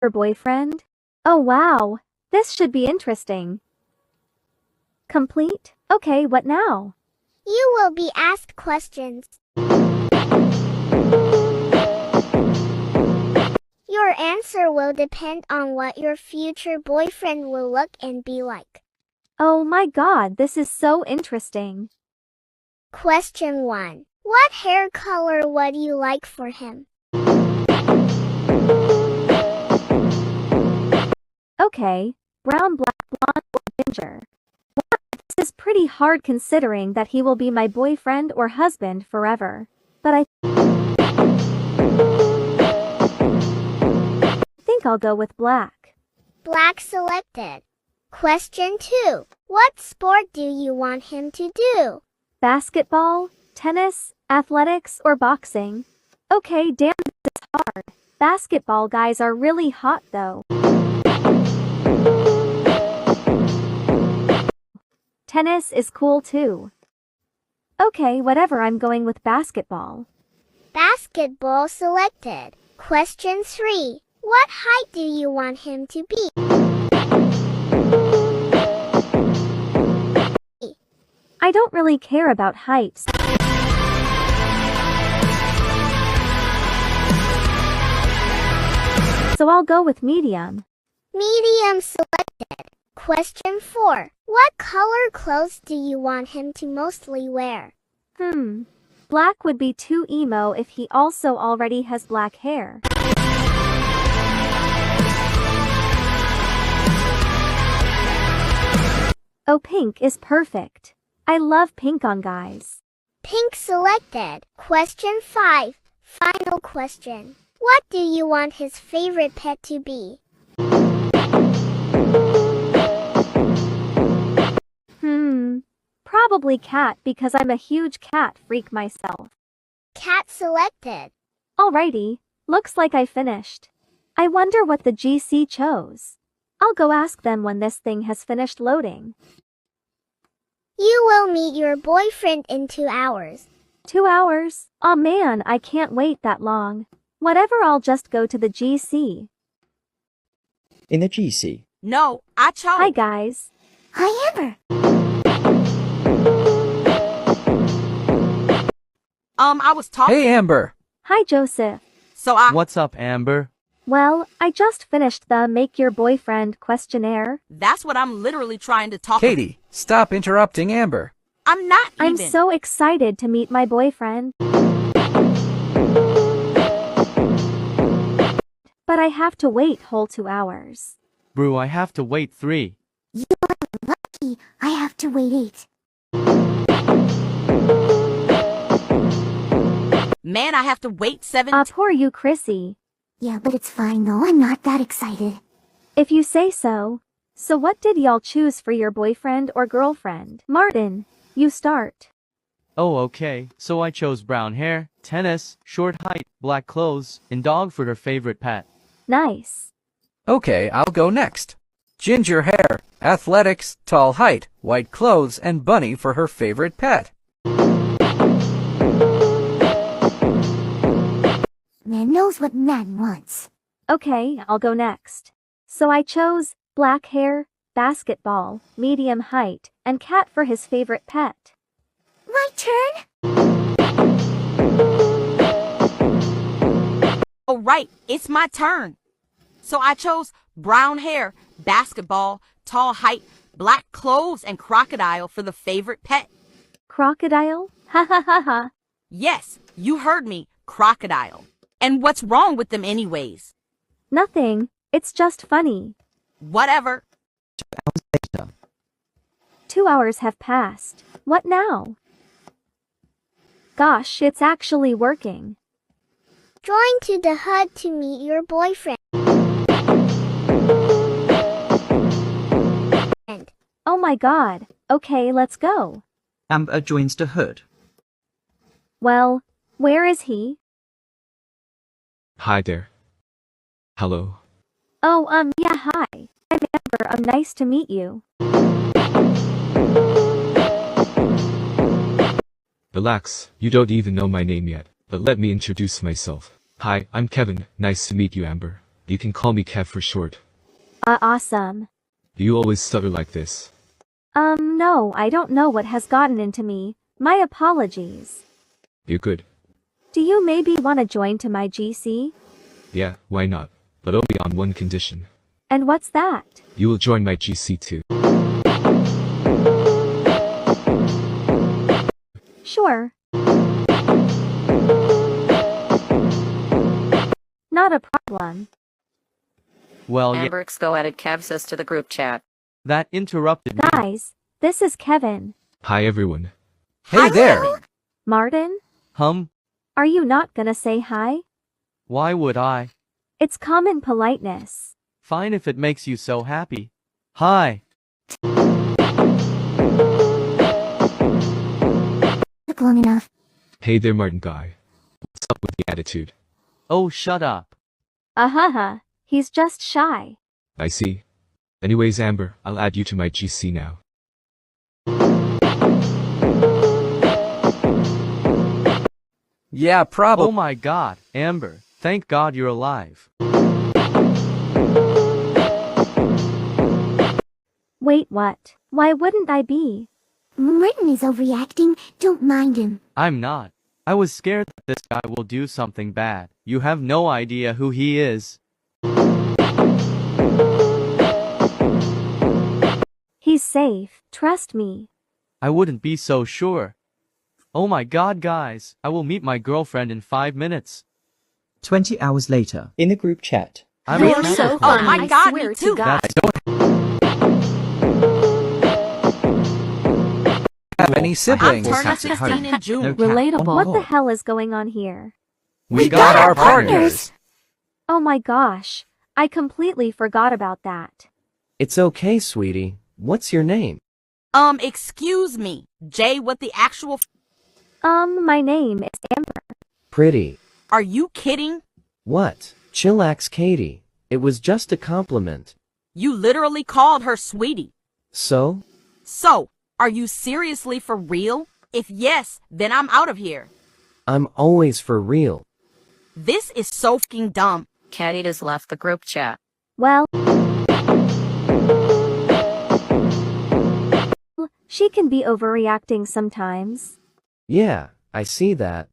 Her boyfriend? Oh wow, this should be interesting. Complete? Okay, what now? You will be asked questions. Your answer will depend on what your future boyfriend will look and be like. Oh my god, this is so interesting. Question 1. What hair color would you like for him? Okay, brown, black, blonde, or ginger. Wow, this is pretty hard considering that he will be my boyfriend or husband forever. But I think I'll go with black. Black selected. Question 2. What sport do you want him to do? Basketball, tennis, athletics, or boxing? Okay, damn, this is hard. Basketball guys are really hot though. Tennis is cool too. Okay, whatever, I'm going with basketball. Basketball selected. Question 3. What height do you want him to be? I don't really care about heights. So I'll go with medium. Medium selected. Question 4. What color clothes do you want him to mostly wear? Black would be too emo if he also already has black hair. Oh, pink is perfect. I love pink on guys. Pink selected. Question 5. Final question. What do you want his favorite pet to be? Probably cat because I'm a huge cat freak myself. Cat selected. Alrighty, looks like I finished. I wonder what the GC chose. I'll go ask them when this thing has finished loading. You will meet your boyfriend in 2 hours. 2 hours? Aw man, I can't wait that long. Whatever, I'll just go to the GC. In the GC. No, I chose. Hi guys. Hi Amber. I was talking. Hey, Amber. Hi Joseph. So What's up, Amber? Well, I just finished the Make Your Boyfriend questionnaire. That's what I'm literally trying to talk Katie, stop interrupting Amber. I'm not even. I'm so excited to meet my boyfriend. But I have to wait whole 2 hours. Brew, I have to wait 3. I have to wait 8. Man, I have to wait 7. Poor you, Chrissy. Yeah, but it's fine though. I'm not that excited. If you say so. So what did y'all choose for your boyfriend or girlfriend? Martin, you start. Oh, okay. So I chose brown hair, tennis, short height, black clothes, and dog for her favorite pet. Nice. Okay, I'll go next. Ginger hair, athletics, tall height, white clothes, and bunny for her favorite pet. Man knows what man wants. Okay, I'll go next. So I chose black hair, basketball, medium height, and cat for his favorite pet. My turn? Oh, right. It's my turn. So I chose brown hair, basketball, tall height, black clothes, and crocodile for the favorite pet. Crocodile? Ha ha ha ha. Yes, you heard me. Crocodile. And what's wrong with them anyways? Nothing. It's just funny. Whatever. 2 hours have passed. What now? Gosh, it's actually working. Join to the HUD to meet your boyfriend. Oh my god. Okay, let's go. Amber joins the hood. Well, where is he? Hi there. Hello. Oh, yeah, hi. I'm Amber. Nice to meet you. Relax, you don't even know my name yet, but let me introduce myself. Hi, I'm Kevin. Nice to meet you, Amber. You can call me Kev for short. Awesome. Do you always stutter like this? No, I don't know what has gotten into me. My apologies. You're good. Do you maybe want to join to my GC? Yeah, why not? But only on one condition. And what's that? You will join my GC too. Sure. Not a problem. Well, yeah, Amberx go added Kev says to the group chat. that interrupted me. Guys, this is Kevin. Hi everyone. Hey there! Martin? Are you not gonna say hi? Why would I? It's common politeness. Fine if it makes you so happy. Hi. Took long enough. Hey there Martin guy. What's up with the attitude? Oh, shut up. Ahaha, he's just shy. I see. Anyways Amber, I'll add you to my GC now. Yeah, probably. Oh my god, Amber. Thank God you're alive. Wait, what? Why wouldn't I be? Martin is overreacting. Don't mind him. I'm not. I was scared that this guy will do something bad. You have no idea who he is. He's safe, trust me. I wouldn't be so sure. Oh my god, guys, I will meet my girlfriend in 5 minutes. 20 hours later. In the group chat. I'm You're a so Oh fun. my I God, swear me to too. God. I don't have any I'm siblings. turning 16 in June. No cap. Relatable. What the hell is going on here? We got our partners. Oh my gosh, I completely forgot about that. It's okay, sweetie. What's your name? Excuse me. Jay, what the actual My name is Amber. Pretty. are you kidding? What? Chillax, Katie. It was just a compliment. You literally called her sweetie. So? So, are you seriously for real? If yes, then I'm out of here. I'm always for real. This is so fucking dumb. Caddies left the group chat. Well, she can be overreacting sometimes. Yeah, I see that.